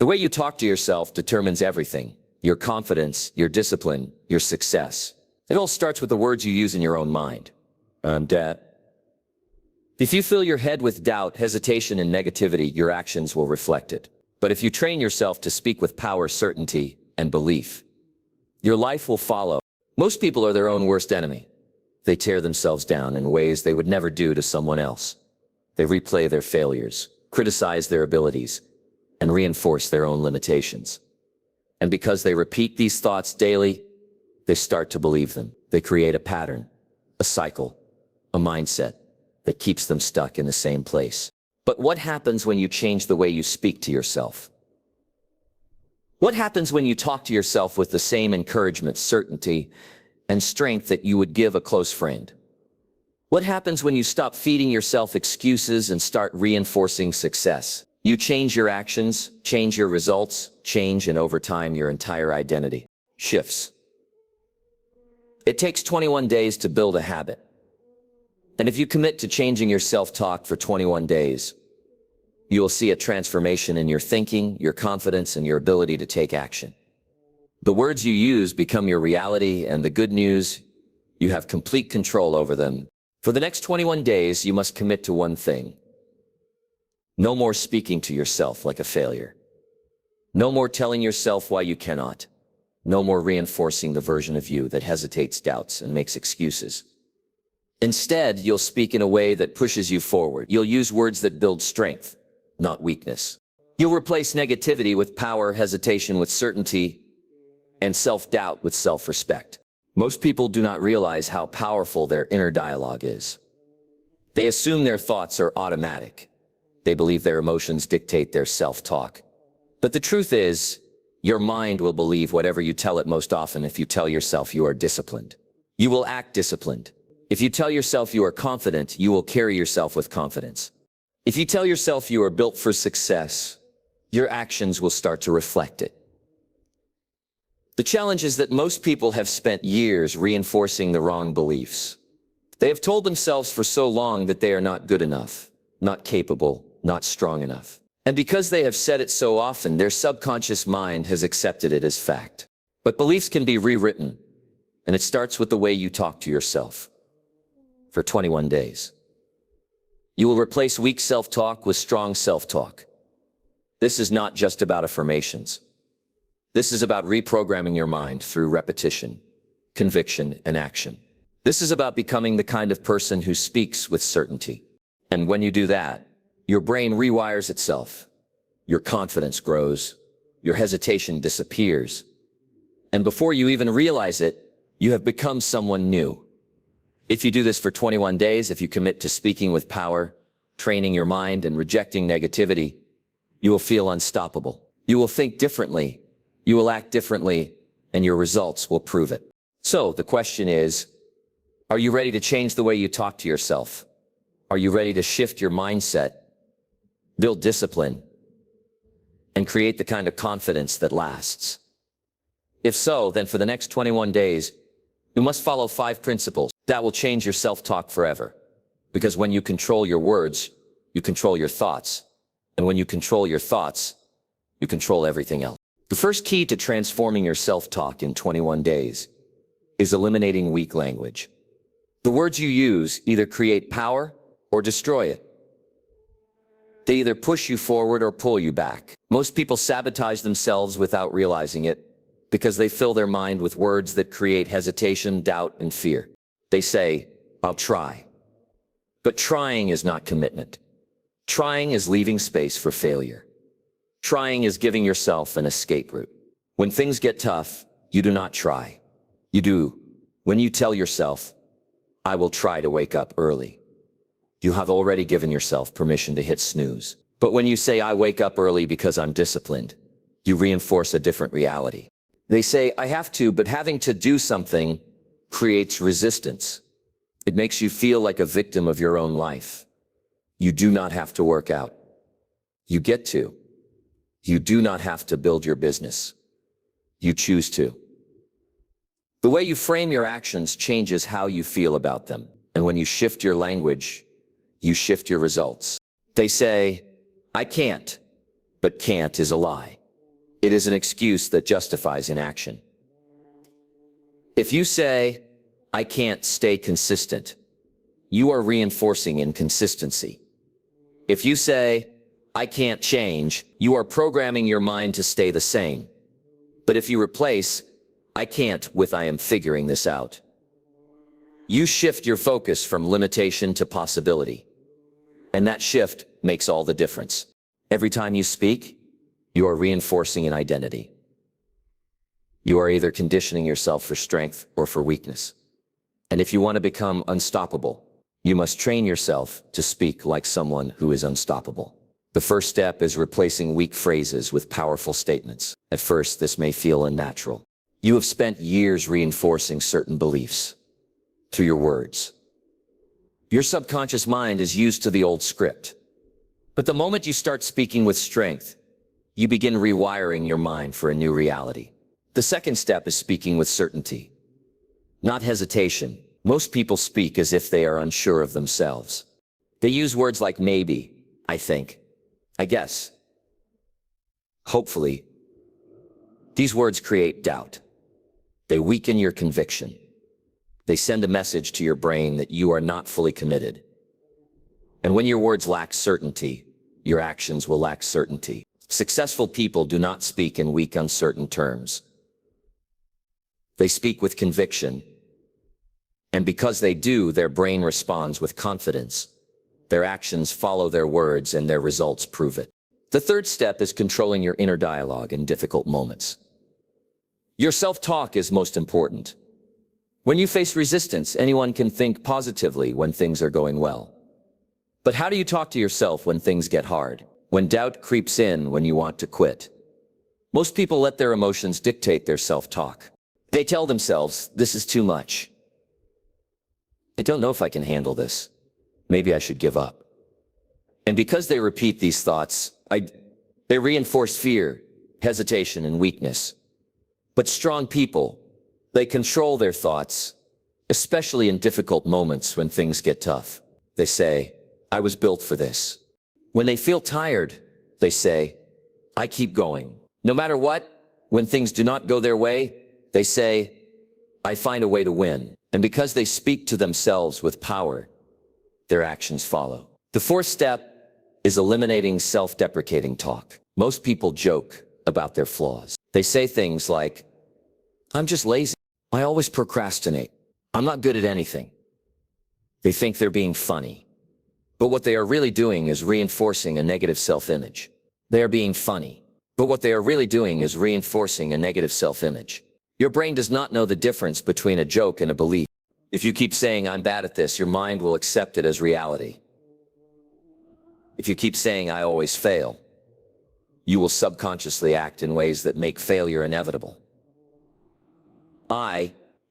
The way you talk to yourself determines everything: your confidence, your discipline, your success. It all starts with the words you use in your own mind. If you fill your head with doubt, hesitation, and negativity, your actions will reflect it. But if you train yourself to speak with power, certainty, and belief, your life will follow. Most people are their own worst enemy. They tear themselves down in ways they would never do to someone else. They replay their failures, criticize their abilities, and reinforce their own limitations. And because they repeat these thoughts daily, they start to believe them. They create a pattern, a cycle, a mindset that keeps them stuck in the same place. But what happens when you change the way you speak to yourself? What happens when you talk to yourself with the same encouragement, certainty, and strength that you would give a close friend? What happens when you stop feeding yourself excuses and start reinforcing success? You change your actions, change your results, change, and over time your entire identity shifts. It takes 21 days to build a habit. And if you commit to changing your self-talk for 21 days, you will see a transformation in your thinking, your confidence, and your ability to take action. The words you use become your reality, and the good news, you have complete control over them. For the next 21 days, you must commit to one thing. No more speaking to yourself like a failure. No more telling yourself why you cannot. No more reinforcing the version of you that hesitates, doubts, and makes excuses. Instead, you'll speak in a way that pushes you forward. You'll use words that build strength, not weakness. You'll replace negativity with power, hesitation with certainty, and self-doubt with self-respect. Most people do not realize how powerful their inner dialogue is. They assume their thoughts are automatic. They believe their emotions dictate their self-talk. But the truth is, your mind will believe whatever you tell it. Most often, if you tell yourself you are disciplined, you will act disciplined. If you tell yourself you are confident, you will carry yourself with confidence. If you tell yourself you are built for success, your actions will start to reflect it. The challenge is that most people have spent years reinforcing the wrong beliefs. They have told themselves for so long that they are not good enough, not capable, not strong enough. And because they have said it so often, their subconscious mind has accepted it as fact. But beliefs can be rewritten, and it starts with the way you talk to yourself. For 21 days, you will replace weak self-talk with strong self-talk. This is not just about affirmations. This is about reprogramming your mind through repetition, conviction, and action. This is about becoming the kind of person who speaks with certainty. And when you do that, your brain rewires itself. Your confidence grows. Your hesitation disappears. And before you even realize it, you have become someone new. If you do this for 21 days, if you commit to speaking with power, training your mind, and rejecting negativity, you will feel unstoppable. You will think differently. You will act differently, and your results will prove it. So the question is, are you ready to change the way you talk to yourself? Are you ready to shift your mindset, build discipline, and create the kind of confidence that lasts? If so, then for the next 21 days, you must follow 5 principles that will change your self-talk forever. Because when you control your words, you control your thoughts. And when you control your thoughts, you control everything else. The first key to transforming your self-talk in 21 days is eliminating weak language. The words you use either create power or destroy it. They either push you forward or pull you back. Most people sabotage themselves without realizing it because they fill their mind with words that create hesitation, doubt, and fear. They say, "I'll try." But trying is not commitment. Trying is leaving space for failure. Trying is giving yourself an escape route. When things get tough, you do not try. You do. When you tell yourself, "I will try to wake up early," you have already given yourself permission to hit snooze. But when you say, "I wake up early because I'm disciplined," you reinforce a different reality. They say, "I have to," but having to do something creates resistance. It makes you feel like a victim of your own life. You do not have to work out. You get to. You do not have to build your business. You choose to. The way you frame your actions changes how you feel about them. And when you shift your language, you shift your results. They say, "I can't," but can't is a lie. It is an excuse that justifies inaction. If you say, "I can't stay consistent," you are reinforcing inconsistency. If you say, "I can't change," you are programming your mind to stay the same. But if you replace "I can't" with "I am figuring this out," you shift your focus from limitation to possibility. And that shift makes all the difference. Every time you speak, you are reinforcing an identity. You are either conditioning yourself for strength or for weakness. And if you want to become unstoppable, you must train yourself to speak like someone who is unstoppable. The first step is replacing weak phrases with powerful statements. At first, this may feel unnatural. You have spent years reinforcing certain beliefs through your words. Your subconscious mind is used to the old script. But the moment you start speaking with strength, you begin rewiring your mind for a new reality. The second step is speaking with certainty, not hesitation. Most people speak as if they are unsure of themselves. They use words like maybe, I think, I guess, hopefully. These words create doubt. They weaken your conviction. They send a message to your brain that you are not fully committed. And when your words lack certainty, your actions will lack certainty. Successful people do not speak in weak, uncertain terms. They speak with conviction. And because they do, their brain responds with confidence. Their actions follow their words and their results prove it. The third step is controlling your inner dialogue in difficult moments. Your self-talk is most important. When you face resistance, anyone can think positively when things are going well. But how do you talk to yourself when things get hard? When doubt creeps in, when you want to quit? Most people let their emotions dictate their self-talk. They tell themselves, "This is too much. I don't know if I can handle this. Maybe I should give up." And because they repeat these thoughts, they reinforce fear, hesitation, and weakness. But strong people, they control their thoughts, especially in difficult moments when things get tough. They say, "I was built for this." When they feel tired, they say, "I keep going." No matter what, when things do not go their way, they say, "I find a way to win." And because they speak to themselves with power, their actions follow. The fourth step is eliminating self-deprecating talk. Most people joke about their flaws. They say things like, "I'm just lazy. I always procrastinate. I'm not good at anything." They think they're being funny. But what they are really doing is reinforcing a negative self-image. They are being funny. But what they are really doing is reinforcing a negative self-image. Your brain does not know the difference between a joke and a belief. If you keep saying, "I'm bad at this," your mind will accept it as reality. If you keep saying, "I always fail," you will subconsciously act in ways that make failure inevitable.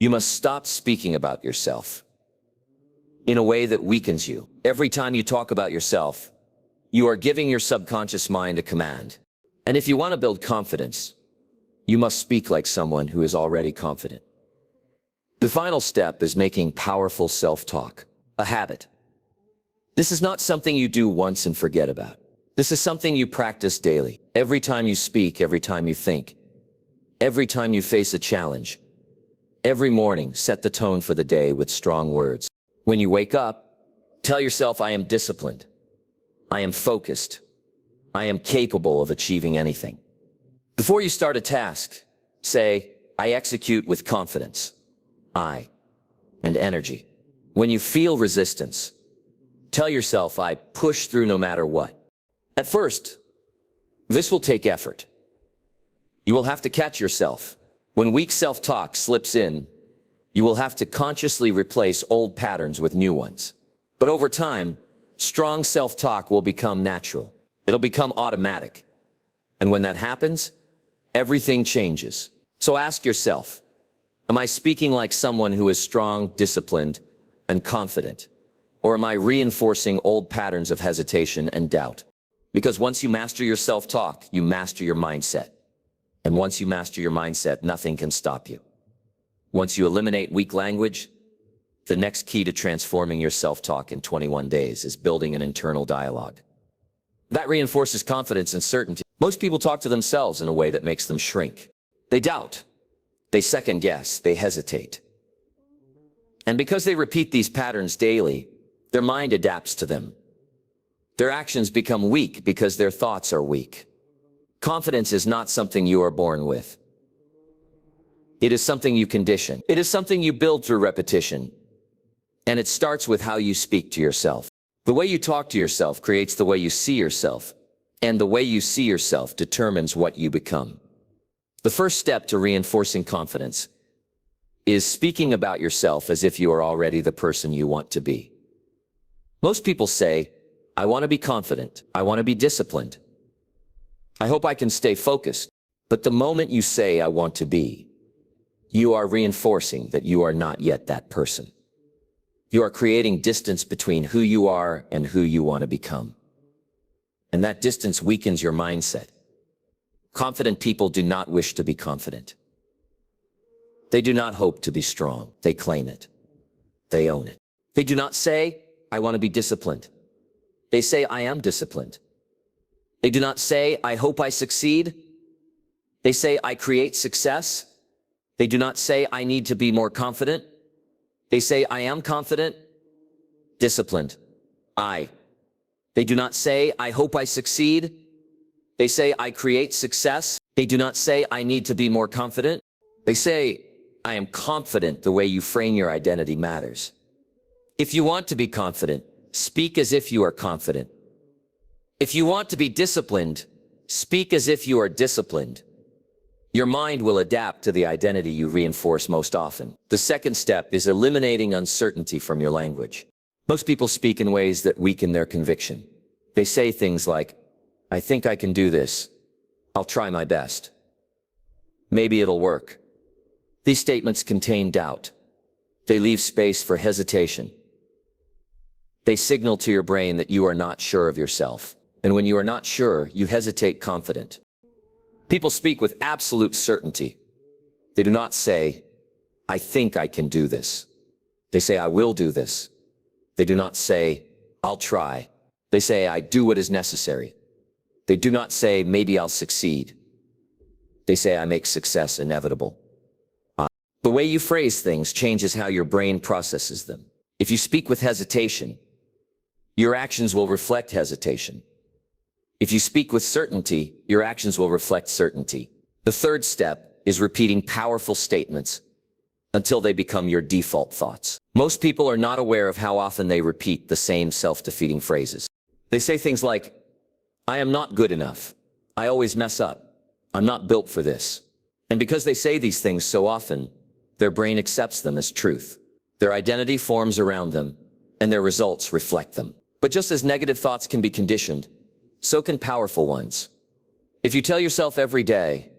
You must stop speaking about yourself in a way that weakens you. Every time you talk about yourself, you are giving your subconscious mind a command. And if you want to build confidence, you must speak like someone who is already confident. The final step is making powerful self-talk a habit. This is not something you do once and forget about. This is something you practice daily. Every time you speak, every time you think, every time you face a challenge, every morning, set the tone for the day with strong words. When you wake up, tell yourself, "I am disciplined. I am focused. I am capable of achieving anything." Before you start a task, say, "I execute with confidence, and energy." When you feel resistance, tell yourself, "I push through no matter what." At first, this will take effort. You will have to catch yourself. When weak self-talk slips in, you will have to consciously replace old patterns with new ones. But over time, strong self-talk will become natural. It'll become automatic. And when that happens, everything changes. So ask yourself, am I speaking like someone who is strong, disciplined, and confident? Or am I reinforcing old patterns of hesitation and doubt? Because once you master your self-talk, you master your mindset. And once you master your mindset, nothing can stop you. Once you eliminate weak language, the next key to transforming your self-talk in 21 days is building an internal dialogue. That reinforces confidence and certainty. Most people talk to themselves in a way that makes them shrink. They doubt. They second guess. They hesitate. And because they repeat these patterns daily, their mind adapts to them. Their actions become weak because their thoughts are weak. Confidence is not something you are born with. It is something you condition. It is something you build through repetition. And it starts with how you speak to yourself. The way you talk to yourself creates the way you see yourself. And the way you see yourself determines what you become. The first step to reinforcing confidence is speaking about yourself as if you are already the person you want to be. Most people say, I want to be confident. I want to be disciplined. I hope I can stay focused. But the moment you say, I want to be, you are reinforcing that you are not yet that person. You are creating distance between who you are and who you want to become. And that distance weakens your mindset. Confident people do not wish to be confident. They do not hope to be strong. They claim it. They own it. They do not say, I want to be disciplined. They say, I am disciplined. They do not say, I hope I succeed. They say, I create success. They do not say, I need to be more confident. They say, I am confident, disciplined. They do not say, I hope I succeed. They say, I create success. They do not say, I need to be more confident. They say, I am confident. The way you frame your identity matters. If you want to be confident, speak as if you are confident. If you want to be disciplined, speak as if you are disciplined. Your mind will adapt to the identity you reinforce most often. The second step is eliminating uncertainty from your language. Most people speak in ways that weaken their conviction. They say things like, I think I can do this. I'll try my best. Maybe it'll work. These statements contain doubt. They leave space for hesitation. They signal to your brain that you are not sure of yourself. And when you are not sure, you hesitate confident. People speak with absolute certainty. They do not say, I think I can do this. They say, I will do this. They do not say, I'll try. They say, I do what is necessary. They do not say, maybe I'll succeed. They say, I make success inevitable. The way you phrase things changes how your brain processes them. If you speak with hesitation, your actions will reflect hesitation. If you speak with certainty, your actions will reflect certainty. The third step is repeating powerful statements until they become your default thoughts. Most people are not aware of how often they repeat the same self-defeating phrases. They say things like, I am not good enough. I always mess up. I'm not built for this. And because they say these things so often, their brain accepts them as truth. Their identity forms around them, and their results reflect them. But just as negative thoughts can be conditioned, so can powerful ones. If you tell yourself every day,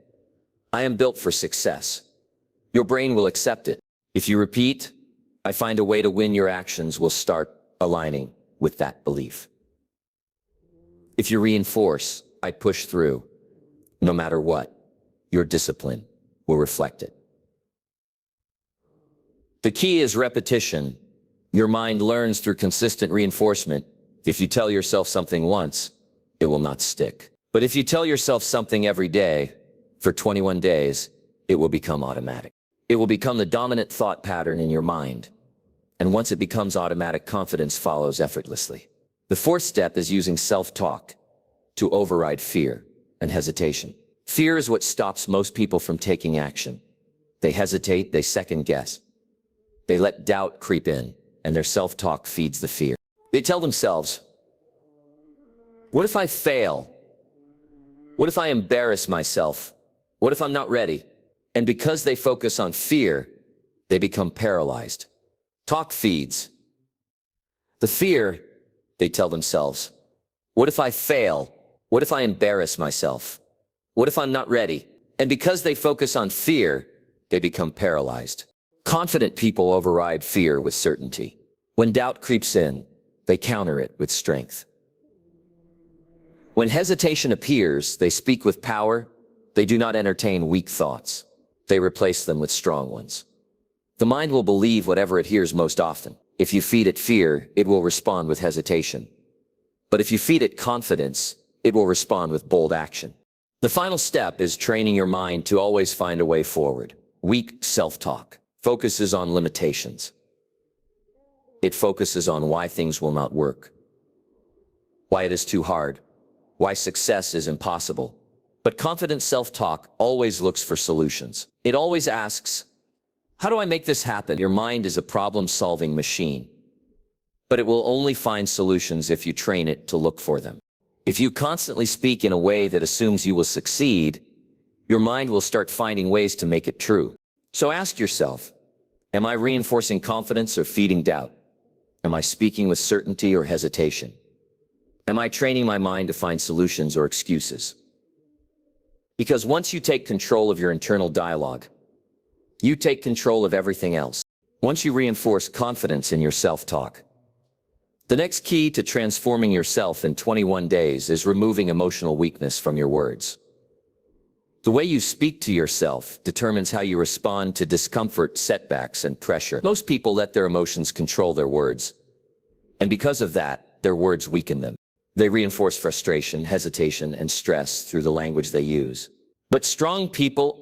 I am built for success, your brain will accept it. If you repeat, I find a way to win, your actions will start aligning with that belief. If you reinforce, I push through, no matter what, your discipline will reflect it. The key is repetition. Your mind learns through consistent reinforcement. If you tell yourself something once, it will not stick. But if you tell yourself something every day for 21 days, it will become automatic. It will become the dominant thought pattern in your mind. And once it becomes automatic, confidence follows effortlessly. The fourth step is using self-talk to override fear and hesitation. Fear is what stops most people from taking action. They hesitate, they second guess. They let doubt creep in, and their self-talk feeds the fear. They tell themselves, what if I fail? What if I embarrass myself? What if I'm not ready? And because they focus on fear, they become paralyzed. Talk feeds the fear. They tell themselves, what if I fail? What if I embarrass myself? What if I'm not ready? And because they focus on fear, they become paralyzed. Confident people override fear with certainty. When doubt creeps in, they counter it with strength. When hesitation appears, they speak with power. They do not entertain weak thoughts. They replace them with strong ones. The mind will believe whatever it hears most often. If you feed it fear, it will respond with hesitation. But if you feed it confidence, it will respond with bold action. The final step is training your mind to always find a way forward. Weak self-talk focuses on limitations. It focuses on why things will not work, why it is too hard, why success is impossible. But confident self-talk always looks for solutions. It always asks, how do I make this happen? Your mind is a problem-solving machine, but it will only find solutions if you train it to look for them. If you constantly speak in a way that assumes you will succeed, your mind will start finding ways to make it true. So ask yourself, am I reinforcing confidence or feeding doubt? Am I speaking with certainty or hesitation? Am I training my mind to find solutions or excuses? Because once you take control of your internal dialogue, you take control of everything else. Once you reinforce confidence in your self-talk, the next key to transforming yourself in 21 days is removing emotional weakness from your words. The way you speak to yourself determines how you respond to discomfort, setbacks, and pressure. Most people let their emotions control their words, and because of that, their words weaken them. They reinforce frustration, hesitation, and stress through the language they use. But strong people,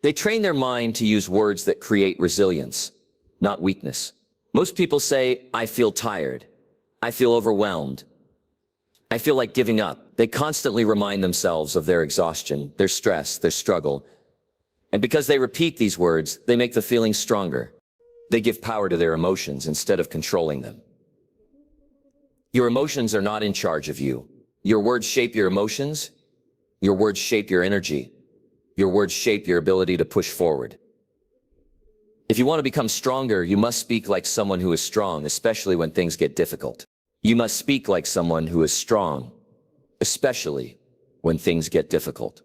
they train their mind to use words that create resilience, not weakness. Most people say, I feel tired. I feel overwhelmed. I feel like giving up. They constantly remind themselves of their exhaustion, their stress, their struggle. And because they repeat these words, they make the feelings stronger. They give power to their emotions instead of controlling them. Your emotions are not in charge of you. Your words shape your emotions. Your words shape your energy. Your words shape your ability to push forward. If you want to become stronger, you must speak like someone who is strong, especially when things get difficult. You must speak like someone who is strong, especially when things get difficult.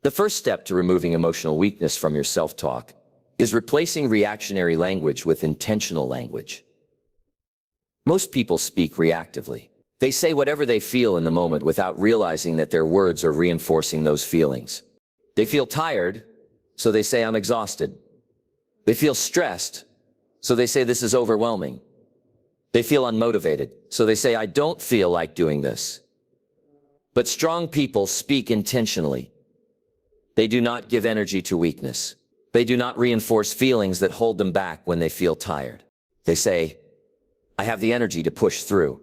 The first step to removing emotional weakness from your self-talk is replacing reactionary language with intentional language. Most people speak reactively. They say whatever they feel in the moment without realizing that their words are reinforcing those feelings. They feel tired, so they say, I'm exhausted. They feel stressed, so they say, this is overwhelming. They feel unmotivated, so they say, I don't feel like doing this. But strong people speak intentionally. They do not give energy to weakness. They do not reinforce feelings that hold them back when they feel tired. They say, I have the energy to push through.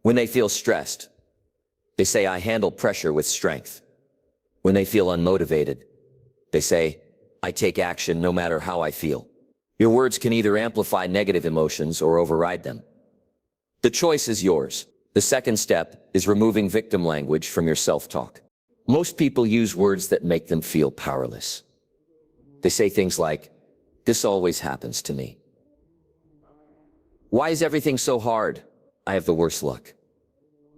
When they feel stressed, they say, I handle pressure with strength. When they feel unmotivated, they say, I take action no matter how I feel. Your words can either amplify negative emotions or override them. The choice is yours. The second step is removing victim language from your self-talk. Most people use words that make them feel powerless. They say things like, this always happens to me. Why is everything so hard? I have the worst luck.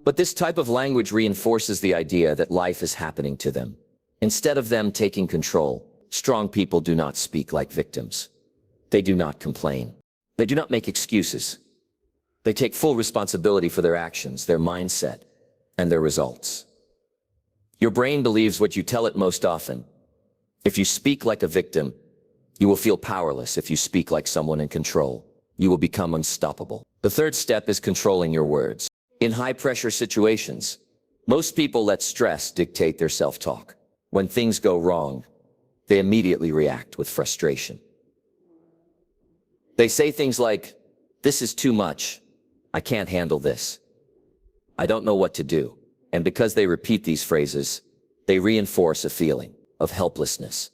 But this type of language reinforces the idea that life is happening to them. Instead of them taking control, strong people do not speak like victims. They do not complain. They do not make excuses. They take full responsibility for their actions, their mindset, and their results. Your brain believes what you tell it most often. If you speak like a victim, you will feel powerless. If you speak like someone in control, you will become unstoppable. The third step is controlling your words. In high-pressure situations, most people let stress dictate their self-talk. When things go wrong, they immediately react with frustration. They say things like, this is too much. I can't handle this. I don't know what to do. And because they repeat these phrases, they reinforce a feeling of helplessness.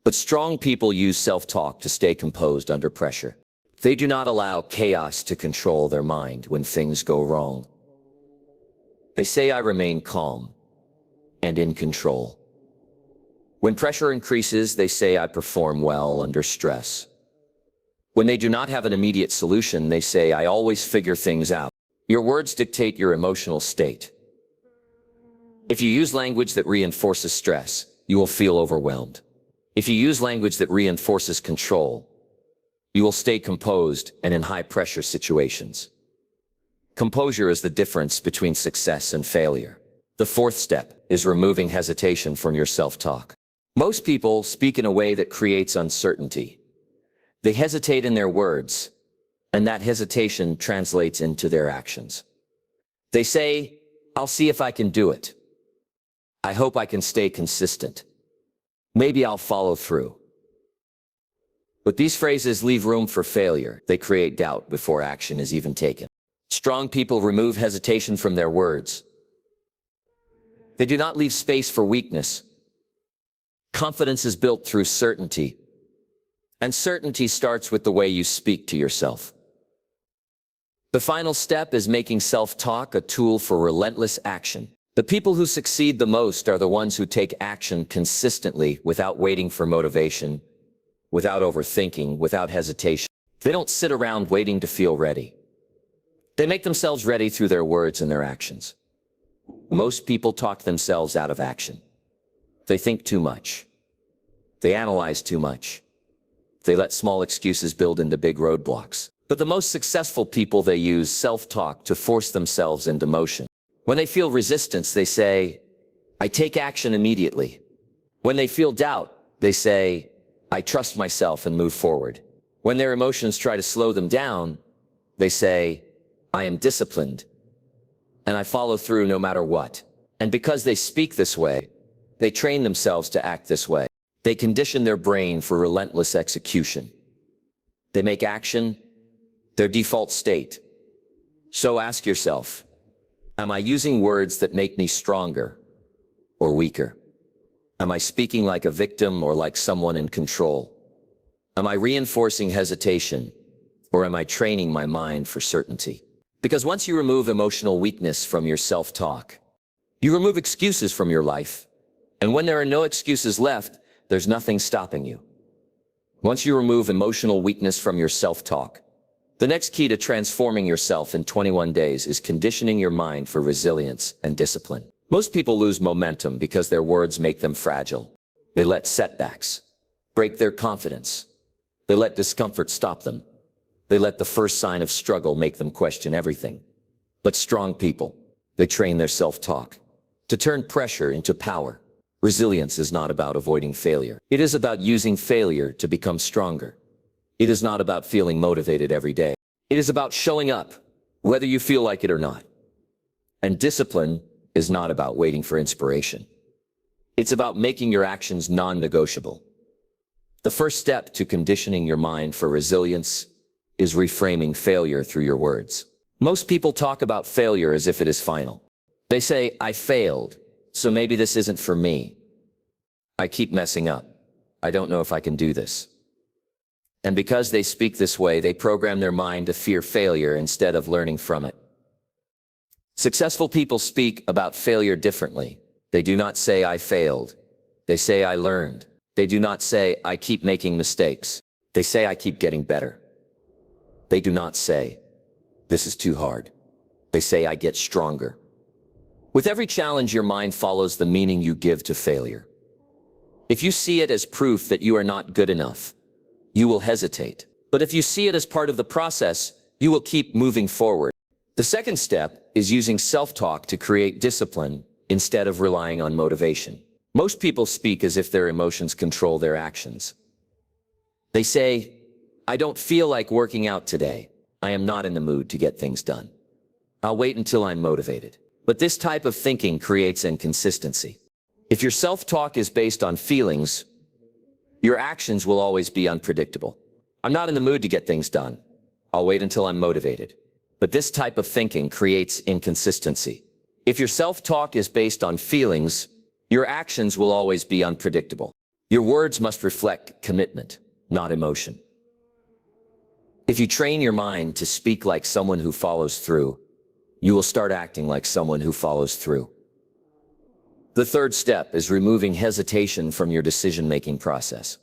But strong people use self-talk to stay composed under pressure. They do not allow chaos to control their mind when things go wrong. They say, I remain calm and in control. When pressure increases, they say, I perform well under stress. When they do not have an immediate solution, they say, I always figure things out. Your words dictate your emotional state. If you use language that reinforces stress, you will feel overwhelmed. If you use language that reinforces control, you will stay composed and in high-pressure situations. Composure is the difference between success and failure. The fourth step is removing hesitation from your self-talk. Most people speak in a way that creates uncertainty. They hesitate in their words, and that hesitation translates into their actions. They say, I'll see if I can do it. I hope I can stay consistent. Maybe I'll follow through. But these phrases leave room for failure. They create doubt before action is even taken. Strong people remove hesitation from their words. They do not leave space for weakness. Confidence is built through certainty. And certainty starts with the way you speak to yourself. The final step is making self-talk a tool for relentless action. The people who succeed the most are the ones who take action consistently without waiting for motivation, without overthinking, without hesitation. They don't sit around waiting to feel ready. They make themselves ready through their words and their actions. Most people talk themselves out of action. They think too much. They analyze too much. They let small excuses build into big roadblocks. But the most successful people, they use self-talk to force themselves into motion. When they feel resistance, they say, I take action immediately. When they feel doubt, they say, I trust myself and move forward. When their emotions try to slow them down, they say, I am disciplined, and I follow through no matter what. And because they speak this way, they train themselves to act this way. They condition their brain for relentless execution. They make action their default state. So ask yourself, am I using words that make me stronger or weaker? Am I speaking like a victim or like someone in control? Am I reinforcing hesitation or am I training my mind for certainty? Because once you remove emotional weakness from your self-talk, you remove excuses from your life. And when there are no excuses left, there's nothing stopping you. Once you remove emotional weakness from your self-talk, the next key to transforming yourself in 21 days is conditioning your mind for resilience and discipline. Most people lose momentum because their words make them fragile. They let setbacks break their confidence. They let discomfort stop them. They let the first sign of struggle make them question everything. But strong people, they train their self-talk to turn pressure into power. Resilience is not about avoiding failure. It is about using failure to become stronger. It is not about feeling motivated every day. It is about showing up, whether you feel like it or not. And discipline is not about waiting for inspiration. It's about making your actions non-negotiable. The first step to conditioning your mind for resilience is reframing failure through your words. Most people talk about failure as if it is final. They say, I failed, so maybe this isn't for me. I keep messing up. I don't know if I can do this. And because they speak this way, they program their mind to fear failure instead of learning from it. Successful people speak about failure differently. They do not say, I failed. They say, I learned. They do not say, I keep making mistakes. They say, I keep getting better. They do not say, this is too hard. They say, I get stronger. With every challenge, your mind follows the meaning you give to failure. If you see it as proof that you are not good enough, you will hesitate. But if you see it as part of the process, you will keep moving forward. The second step is using self-talk to create discipline instead of relying on motivation. Most people speak as if their emotions control their actions. They say, I don't feel like working out today. I am not in the mood to get things done. I'll wait until I'm motivated. But this type of thinking creates inconsistency. If your self-talk is based on feelings, your actions will always be unpredictable. I'm not in the mood to get things done. I'll wait until I'm motivated. But this type of thinking creates inconsistency. If your self-talk is based on feelings, your actions will always be unpredictable. Your words must reflect commitment, not emotion. If you train your mind to speak like someone who follows through, you will start acting like someone who follows through. The third step is removing hesitation from your decision-making process.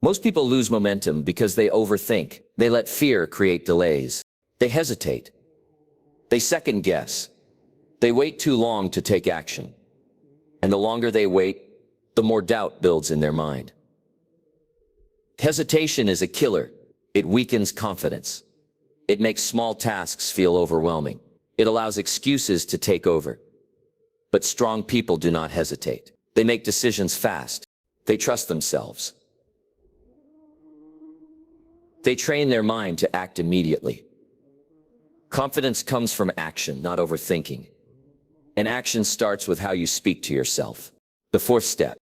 Most people lose momentum because they overthink. They let fear create delays. They hesitate. They second-guess. They wait too long to take action. And the longer they wait, the more doubt builds in their mind. Hesitation is a killer. It weakens confidence. It makes small tasks feel overwhelming. It allows excuses to take over. But strong people do not hesitate. They make decisions fast. They trust themselves. They train their mind to act immediately. Confidence comes from action, not overthinking. and action starts with how you speak to yourself. The fourth step.